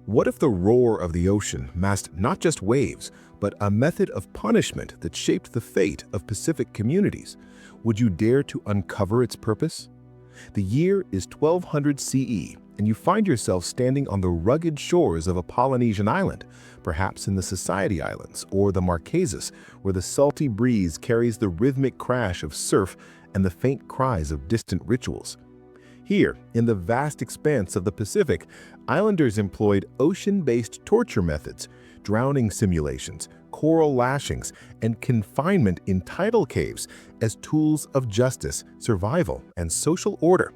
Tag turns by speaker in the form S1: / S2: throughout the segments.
S1: What if the roar of the ocean masked not just waves, but a method of punishment that shaped the fate of Pacific communities? Would you dare to uncover its purpose? The year is 1200 CE, and you find yourself standing on the rugged shores of a Polynesian island, perhaps in the Society Islands or the Marquesas, where the salty breeze carries the rhythmic crash of surf and the faint cries of distant rituals. Here, in the vast expanse of the Pacific, islanders employed ocean-based torture methods, drowning simulations, coral lashings, and confinement in tidal caves as tools of justice, survival, and social order.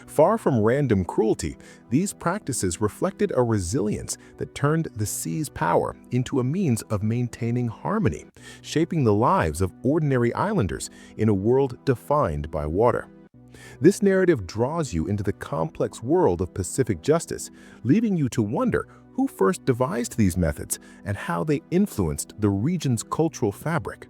S1: Far from random cruelty, these practices reflected a resilience that turned the sea's power into a means of maintaining harmony, shaping the lives of ordinary islanders in a world defined by water. This narrative draws you into the complex world of Pacific justice, leaving you to wonder who first devised these methods and how they influenced the region's cultural fabric.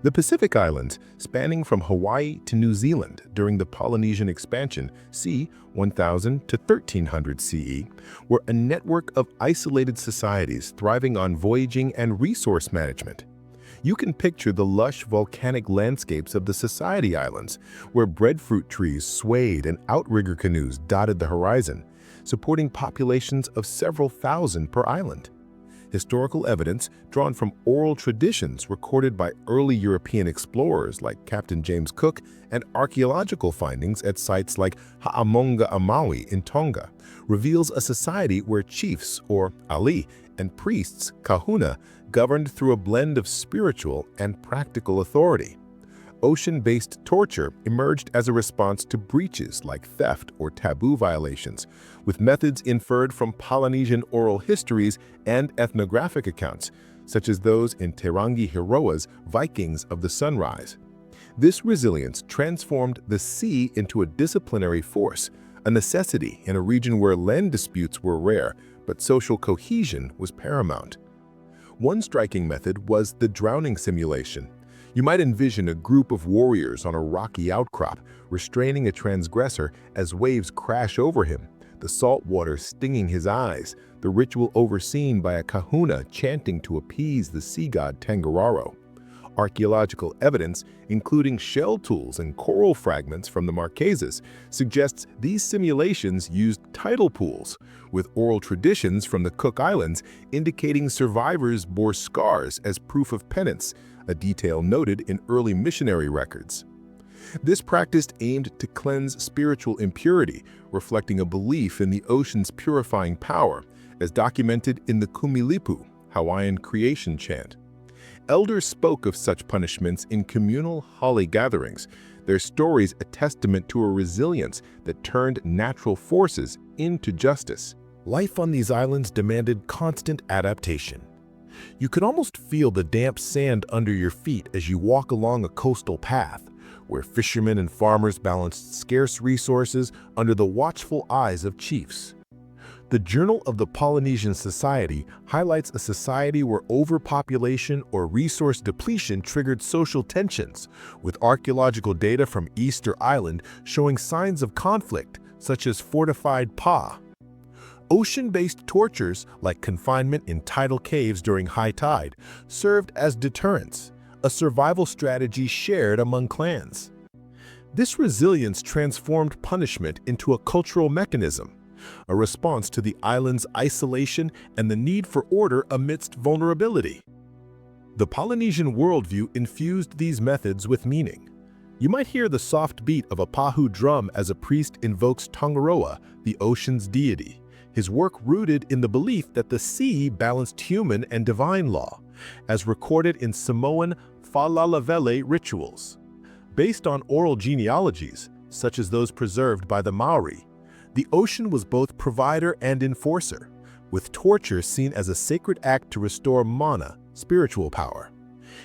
S1: The Pacific Islands, spanning from Hawaii to New Zealand during the Polynesian expansion c. 1000 to 1300 CE, were a network of isolated societies thriving on voyaging and resource management. You can picture the lush volcanic landscapes of the Society Islands, where breadfruit trees swayed and outrigger canoes dotted the horizon, supporting populations of several thousand per island. Historical evidence drawn from oral traditions recorded by early European explorers like Captain James Cook and archaeological findings at sites like Ha'amonga Amaui in Tonga reveals a society where chiefs, or ali, and priests, kahuna, governed through a blend of spiritual and practical authority. Ocean-based torture emerged as a response to breaches like theft or taboo violations, with methods inferred from Polynesian oral histories and ethnographic accounts, such as those in Te Rangi Hiroa's Vikings of the Sunrise. This resilience transformed the sea into a disciplinary force, a necessity in a region where land disputes were rare, but social cohesion was paramount. One striking method was the drowning simulation. You might envision a group of warriors on a rocky outcrop, restraining a transgressor as waves crash over him, the salt water stinging his eyes, the ritual overseen by a kahuna chanting to appease the sea god Tangararo. Archaeological evidence, including shell tools and coral fragments from the Marquesas, suggests these simulations used tidal pools, with oral traditions from the Cook Islands indicating survivors bore scars as proof of penance, a detail noted in early missionary records. This practice aimed to cleanse spiritual impurity, reflecting a belief in the ocean's purifying power, as documented in the Kumilipu, Hawaiian creation chant. Elders spoke of such punishments in communal holly gatherings, their stories a testament to a resilience that turned natural forces into justice. Life on these islands demanded constant adaptation. You could almost feel the damp sand under your feet as you walk along a coastal path, where fishermen and farmers balanced scarce resources under the watchful eyes of chiefs. The Journal of the Polynesian Society highlights a society where overpopulation or resource depletion triggered social tensions, with archaeological data from Easter Island showing signs of conflict, such as fortified pa. Ocean-based tortures, like confinement in tidal caves during high tide, served as deterrents, a survival strategy shared among clans. This resilience transformed punishment into a cultural mechanism, a response to the island's isolation and the need for order amidst vulnerability. The Polynesian worldview infused these methods with meaning. You might hear the soft beat of a pahu drum as a priest invokes Tangaroa, the ocean's deity, his work rooted in the belief that the sea balanced human and divine law, as recorded in Samoan falalavele rituals. Based on oral genealogies, such as those preserved by the Maori, the ocean was both provider and enforcer, with torture seen as a sacred act to restore mana, spiritual power.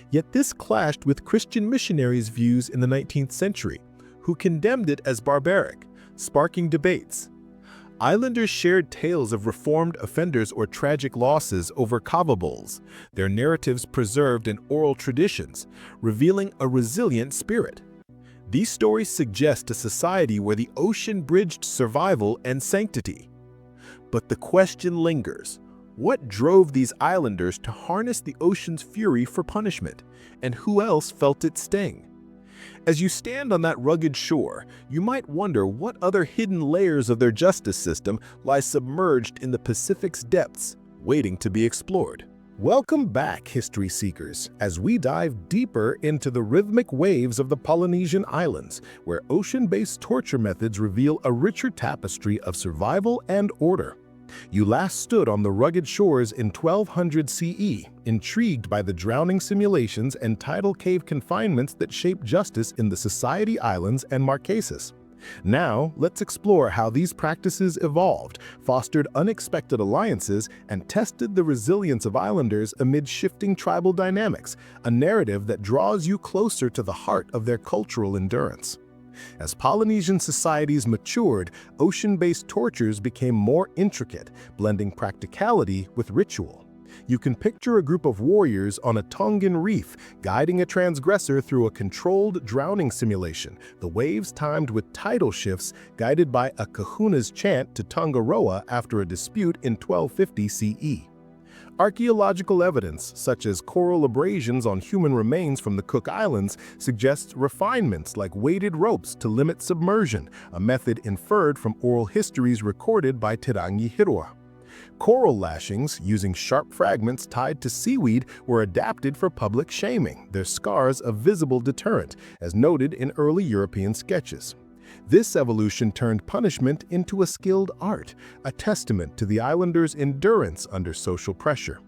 S1: Yet this clashed with Christian missionaries' views in the 19th century, who condemned it as barbaric, sparking debates. Islanders shared tales of reformed offenders or tragic losses over kava bowls, their narratives preserved in oral traditions, revealing a resilient spirit. These stories suggest a society where the ocean bridged survival and sanctity. But the question lingers. What drove these islanders to harness the ocean's fury for punishment? And who else felt its sting? As you stand on that rugged shore, you might wonder what other hidden layers of their justice system lie submerged in the Pacific's depths, waiting to be explored. Welcome back, history seekers, as we dive deeper into the rhythmic waves of the Polynesian Islands, where ocean-based torture methods reveal a richer tapestry of survival and order. You last stood on the rugged shores in 1200 CE, intrigued by the drowning simulations and tidal cave confinements that shaped justice in the Society Islands and Marquesas. Now, let's explore how these practices evolved, fostered unexpected alliances, and tested the resilience of islanders amid shifting tribal dynamics, a narrative that draws you closer to the heart of their cultural endurance. As Polynesian societies matured, ocean-based tortures became more intricate, blending practicality with ritual. You can picture a group of warriors on a Tongan reef guiding a transgressor through a controlled drowning simulation, the waves timed with tidal shifts guided by a kahuna's chant to Tongaroa after a dispute in 1250 CE. Archaeological evidence, such as coral abrasions on human remains from the Cook Islands, suggests refinements like weighted ropes to limit submersion, a method inferred from oral histories recorded by Tirangi Hirua. Coral lashings, using sharp fragments tied to seaweed, were adapted for public shaming, their scars a visible deterrent, as noted in early European sketches. This evolution turned punishment into a skilled art, a testament to the islanders' endurance under social pressure.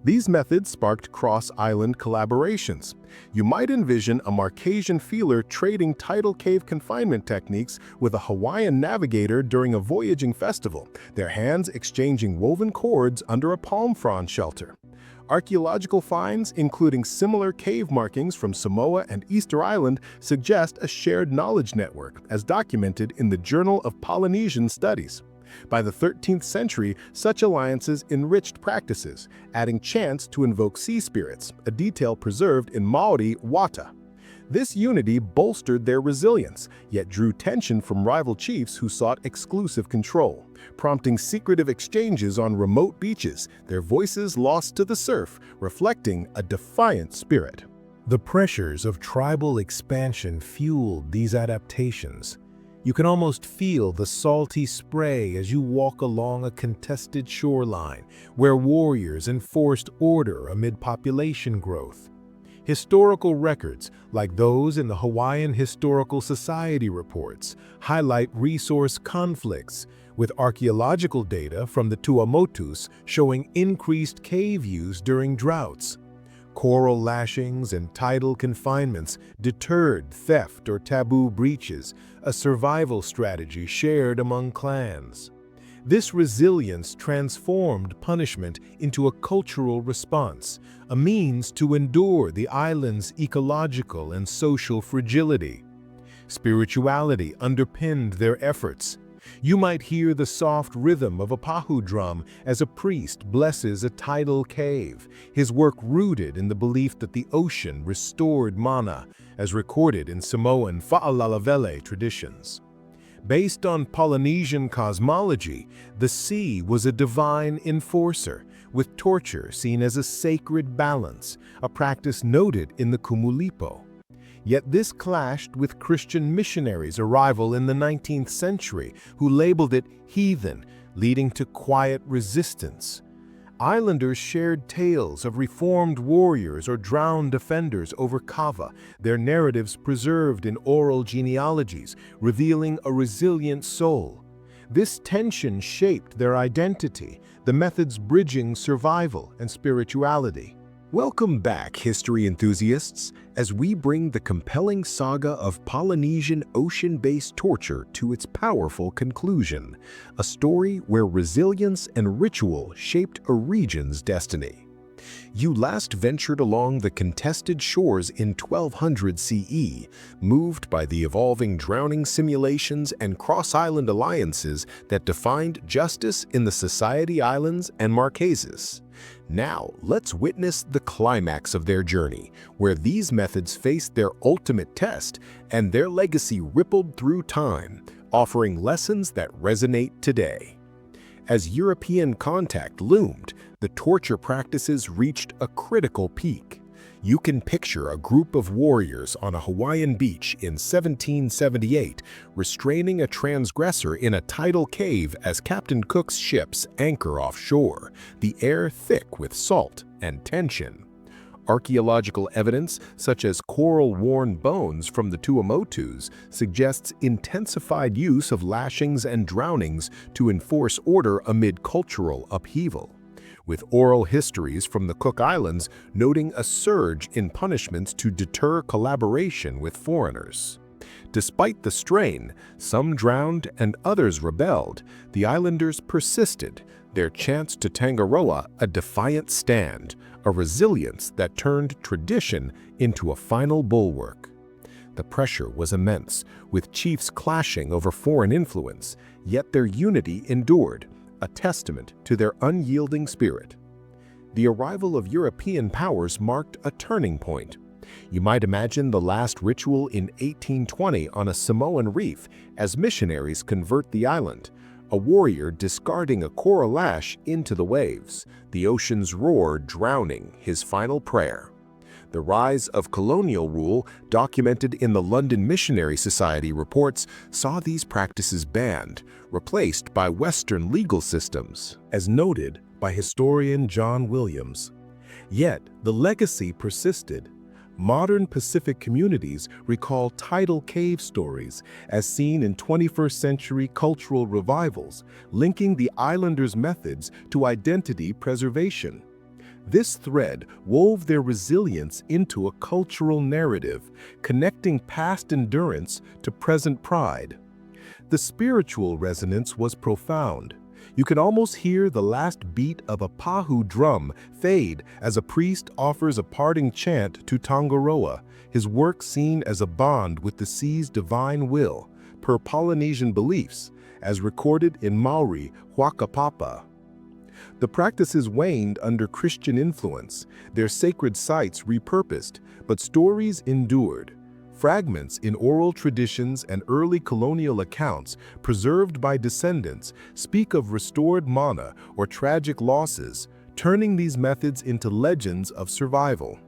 S1: These methods sparked cross-island collaborations. You might envision a Marquesian feeler trading tidal cave confinement techniques with a Hawaiian navigator during a voyaging festival, their hands exchanging woven cords under a palm frond shelter. Archaeological finds, including similar cave markings from Samoa and Easter Island, suggest a shared knowledge network, as documented in the Journal of Polynesian Studies. By the 13th century, such alliances enriched practices, adding chants to invoke sea spirits, a detail preserved in Maori wata. This unity bolstered their resilience, yet drew tension from rival chiefs who sought exclusive control, prompting secretive exchanges on remote beaches, their voices lost to the surf, reflecting a defiant spirit. The pressures of tribal expansion fueled these adaptations. You can almost feel the salty spray as you walk along a contested shoreline, where warriors enforced order amid population growth. Historical records, like those in the Hawaiian Historical Society reports, highlight resource conflicts, with archaeological data from the Tuamotus showing increased cave use during droughts. Coral lashings and tidal confinements deterred theft or taboo breaches, a survival strategy shared among clans. This resilience transformed punishment into a cultural response, a means to endure the island's ecological and social fragility. Spirituality underpinned their efforts. You might hear the soft rhythm of a pahu drum as a priest blesses a tidal cave, his work rooted in the belief that the ocean restored mana, as recorded in Samoan fa'alalavele traditions. Based on Polynesian cosmology, the sea was a divine enforcer, with torture seen as a sacred balance, a practice noted in the Kumulipo. Yet this clashed with Christian missionaries' arrival in the 19th century, who labeled it heathen, leading to quiet resistance. Islanders shared tales of reformed warriors or drowned defenders over kava, their narratives preserved in oral genealogies, revealing a resilient soul. This tension shaped their identity, the methods bridging survival and spirituality. Welcome back, history enthusiasts, as we bring the compelling saga of Polynesian ocean-based torture to its powerful conclusion, a story where resilience and ritual shaped a region's destiny. You last ventured along the contested shores in 1200 CE, moved by the evolving drowning simulations and cross-island alliances that defined justice in the Society Islands and Marquesas. Now, let's witness the climax of their journey, where these methods faced their ultimate test and their legacy rippled through time, offering lessons that resonate today. As European contact loomed, the torture practices reached a critical peak. You can picture a group of warriors on a Hawaiian beach in 1778 restraining a transgressor in a tidal cave as Captain Cook's ships anchor offshore, the air thick with salt and tension. Archaeological evidence, such as coral-worn bones from the Tuamotus, suggests intensified use of lashings and drownings to enforce order amid cultural upheaval, with oral histories from the Cook Islands noting a surge in punishments to deter collaboration with foreigners. Despite the strain, some drowned and others rebelled. The islanders persisted, their chants to Tangaroa a defiant stand, a resilience that turned tradition into a final bulwark. The pressure was immense, with chiefs clashing over foreign influence, yet their unity endured, a testament to their unyielding spirit. The arrival of European powers marked a turning point. You might imagine the last ritual in 1820 on a Samoan reef as missionaries convert the island, a warrior discarding a coral lash into the waves, the ocean's roar drowning his final prayer. The rise of colonial rule, documented in the London Missionary Society reports, saw these practices banned, replaced by Western legal systems, as noted by historian John Williams. Yet, the legacy persisted. Modern Pacific communities recall tidal cave stories as seen in 21st century cultural revivals, linking the islanders' methods to identity preservation. This thread wove their resilience into a cultural narrative, connecting past endurance to present pride. The spiritual resonance was profound. You can almost hear the last beat of a pahu drum fade as a priest offers a parting chant to Tangaroa, his work seen as a bond with the sea's divine will, per Polynesian beliefs, as recorded in Maori Huakapapa. The practices waned under Christian influence, their sacred sites repurposed, but stories endured. Fragments in oral traditions and early colonial accounts preserved by descendants speak of restored mana or tragic losses, turning these methods into legends of survival.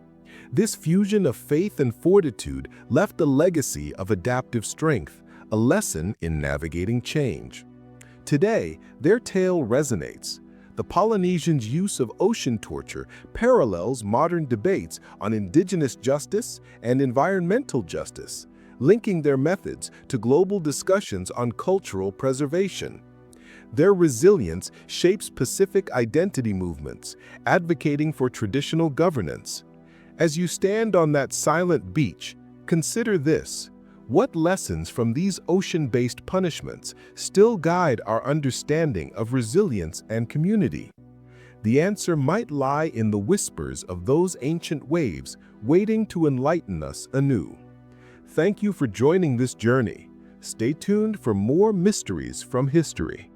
S1: This fusion of faith and fortitude left a legacy of adaptive strength, a lesson in navigating change. Today, their tale resonates. The Polynesians' use of ocean torture parallels modern debates on indigenous justice and environmental justice, linking their methods to global discussions on cultural preservation. Their resilience shapes Pacific identity movements, advocating for traditional governance. As you stand on that silent beach, consider this. What lessons from these ocean-based punishments still guide our understanding of resilience and community? The answer might lie in the whispers of those ancient waves waiting to enlighten us anew. Thank you for joining this journey. Stay tuned for more mysteries from history.